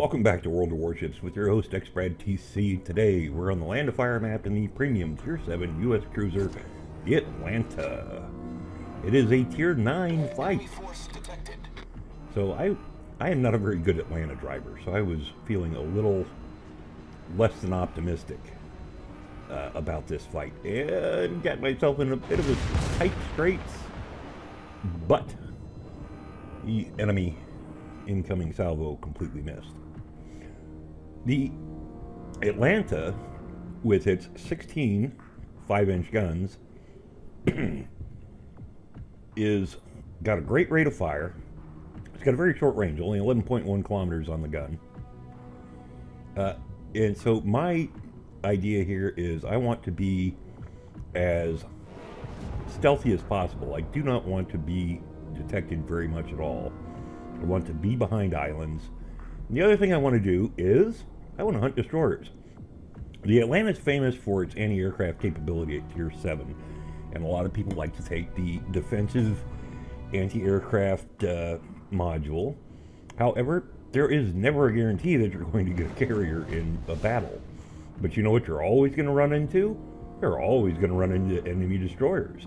welcome back to World of Warships with your host X-Brad TC. Today we're on the Land of Fire map in the premium Tier 7 U.S. cruiser, the Atlanta. It is a Tier 9 fight. So I am not a very good Atlanta driver, so I was feeling a little less than optimistic about this fight. And got myself in a bit of a tight straits, but the enemy incoming salvo completely missed. The Atlanta, with its 16 5-inch guns, is got a great rate of fire. It's got a very short range, only 11.1 kilometers on the gun. And so my idea here is I want to be as stealthy as possible. I do not want to be detected very much at all. I want to be behind islands. And the other thing I want to do is I want to hunt destroyers. The Atlanta is famous for its anti-aircraft capability at Tier 7, and a lot of people like to take the defensive anti-aircraft module. However, there is never a guarantee that you're going to get a carrier in a battle. But you know what you're always going to run into? You're always going to run into enemy destroyers.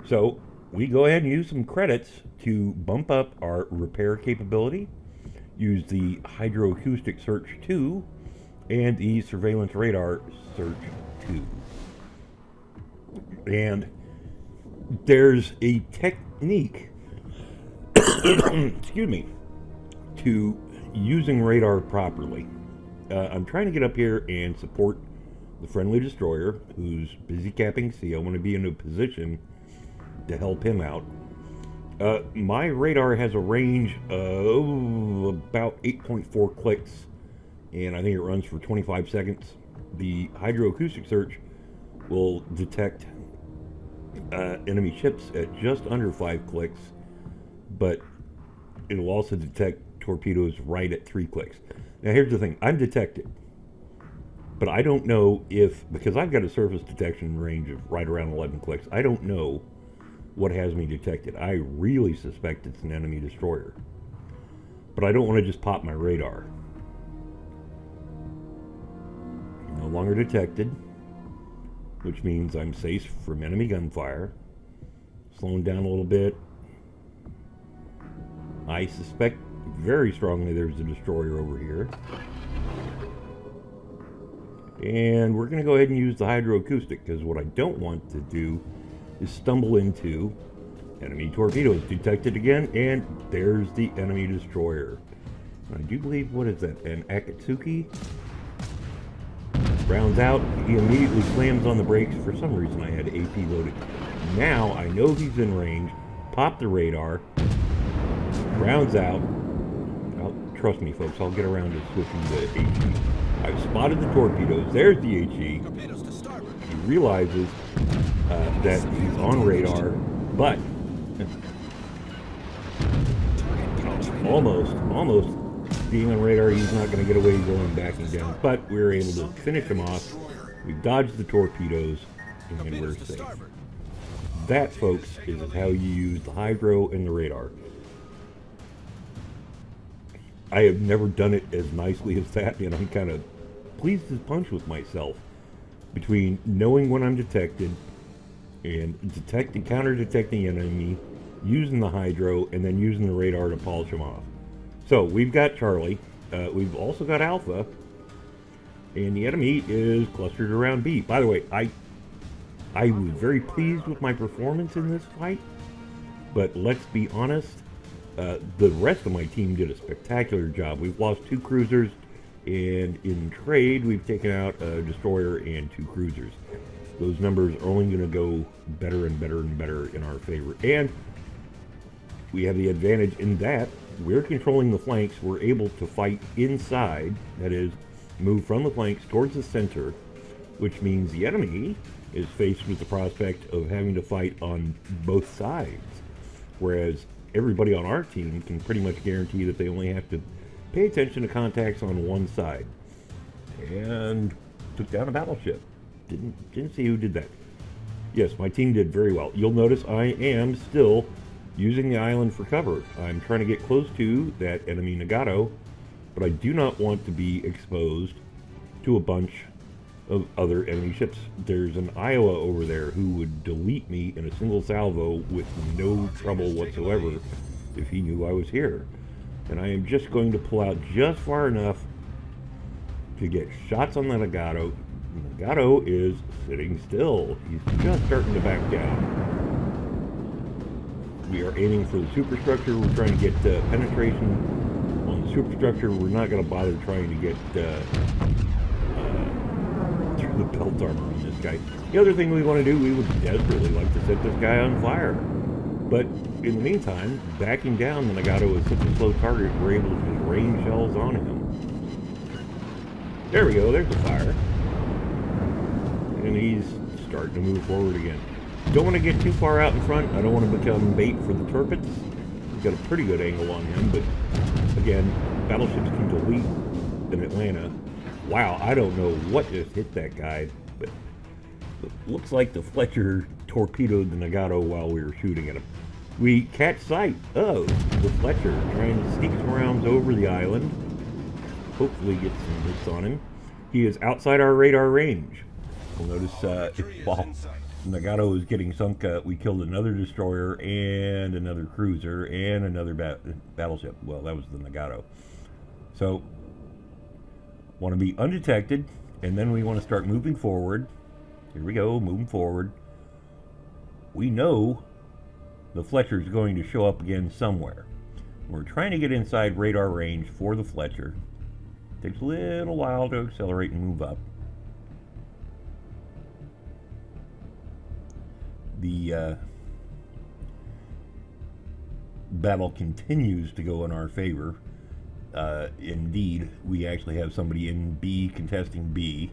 So we go ahead and use some credits to bump up our repair capability, use the Hydroacoustic Search 2, and the Surveillance Radar Search 2. And there's a technique, excuse me, to using radar properly. I'm trying to get up here and support the friendly destroyer who's busy capping C. I want to be in a position to help him out. My radar has a range of about 8.4 clicks, and I think it runs for 25 seconds. The Hydroacoustic Search will detect enemy ships at just under 5 clicks, but it'll also detect torpedoes right at 3 clicks. Now here's the thing, I'm detected, but I don't know if, because I've got a surface detection range of right around 11 clicks, I don't know what has me detected. I really suspect it's an enemy destroyer, but I don't want to just pop my radar. No longer detected, which means I'm safe from enemy gunfire. Slowing down a little bit. I suspect very strongly there's a destroyer over here. And we're going to go ahead and use the Hydroacoustic, because what I don't want to do is stumble into enemy torpedoes. Detected again, and there's the enemy destroyer. I do believe, what is that, an Akatsuki? Rounds out, he immediately slams on the brakes. For some reason I had AP loaded. Now I know he's in range, pop the radar, rounds out. Trust me folks, I'll get around to switching to HE. I've spotted the torpedoes, there's the HE. He realizes that he's on radar, but almost being on radar, he's not going to get away going backing down, but we were able to finish him off. We've dodged the torpedoes, and we're safe. That, folks, is how you use the hydro and the radar. I have never done it as nicely as that, and I'm kind of pleased as punch with myself between knowing when I'm detected and counter-detecting enemy, using the hydro, and then using the radar to polish them off. So we've got Charlie, we've also got Alpha, and the enemy is clustered around B. By the way, I was very pleased with my performance in this fight, but let's be honest, the rest of my team did a spectacular job. We've lost 2 cruisers, and in trade we've taken out a destroyer and 2 cruisers. Those numbers are only going to go better and better and better in our favor, and we have the advantage in that we're controlling the flanks. We're able to fight inside, that is, move from the flanks towards the center, which means the enemy is faced with the prospect of having to fight on both sides, whereas everybody on our team can pretty much guarantee that they only have to pay attention to contacts on one side. And took down a battleship. Didn't see who did that. Yes, my team did very well. You'll notice I am still using the island for cover. I'm trying to get close to that enemy Nagato but I do not want to be exposed to a bunch of other enemy ships. There's an Iowa over there who would delete me in a single salvo with no trouble whatsoever if he knew I was here. And I am just going to pull out just far enough to get shots on the Nagato. Nagato is sitting still. He's just starting to back down. We are aiming for the superstructure. We're trying to get penetration on the superstructure. We're not going to bother trying to get through the belt armor on this guy. The other thing we want to do, we would desperately like to set this guy on fire. But in the meantime, backing down, the Nagato is such a slow target, we're able to just rain shells on him. There we go, there's the fire. And he's starting to move forward again. Don't want to get too far out in front. I don't want to become bait for the turrets. We've got a pretty good angle on him, but again, battleships can delete in Atlanta. Wow, I don't know what just hit that guy, but it looks like the Fletcher torpedoed the Nagato while we were shooting at him. We catch sight of the Fletcher trying to sneak some rounds over the island. Hopefully get some hits on him. He is outside our radar range. You'll notice while Nagato was getting sunk, we killed another destroyer and another cruiser and another battleship. Well, that was the Nagato. So, want to be undetected, and then we want to start moving forward. Here we go, moving forward. We know the Fletcher is going to show up again somewhere. We're trying to get inside radar range for the Fletcher. Takes a little while to accelerate and move up. The battle continues to go in our favor. Indeed, we actually have somebody in B contesting B.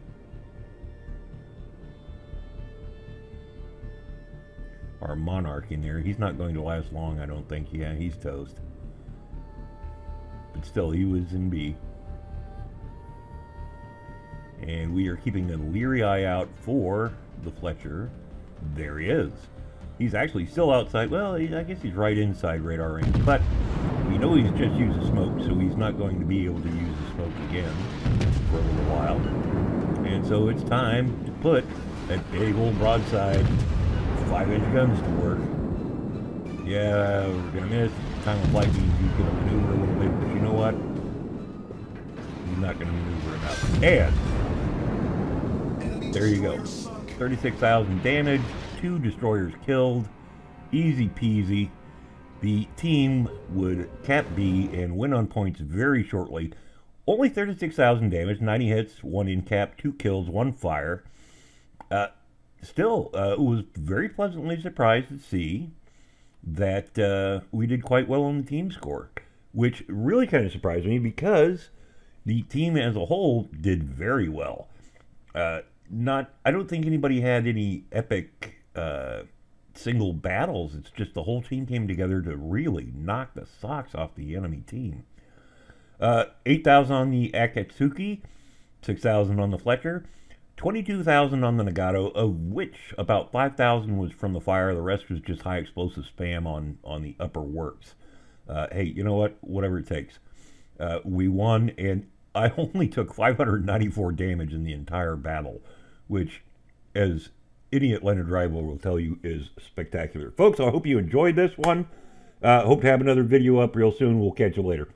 Our Monarch in there. He's not going to last long, I don't think. Yeah, he's toast. But still, he was in B. And we are keeping a leery eye out for the Fletcher. There he is. He's actually still outside. Well, I guess he's right inside radar range. But we know he's just used the smoke, so he's not going to be able to use the smoke again for a little while. And so it's time to put that big old broadside 5-inch guns to work. Yeah, we're going to miss. Time of flight means he's going to maneuver a little bit, but you know what? He's not going to maneuver enough. And there you go. 36,000 damage, 2 destroyers killed. Easy peasy. The team would cap B and win on points very shortly. Only 36,000 damage, 90 hits, 1 in cap, 2 kills, 1 fire. Still, was very pleasantly surprised to see that we did quite well on the team score, which really kind of surprised me because the team as a whole did very well. I don't think anybody had any epic single battles. It's just the whole team came together to really knock the socks off the enemy team. 8,000 on the Akatsuki, 6,000 on the Fletcher, 22,000 on the Nagato, of which about 5,000 was from the fire. The rest was just high explosive spam on the upper works. Hey, you know what? Whatever it takes. We won, and I only took 594 damage in the entire battle, which, as any Atlanta driver will tell you, is spectacular. Folks, I hope you enjoyed this one. Hope to have another video up real soon. We'll catch you later.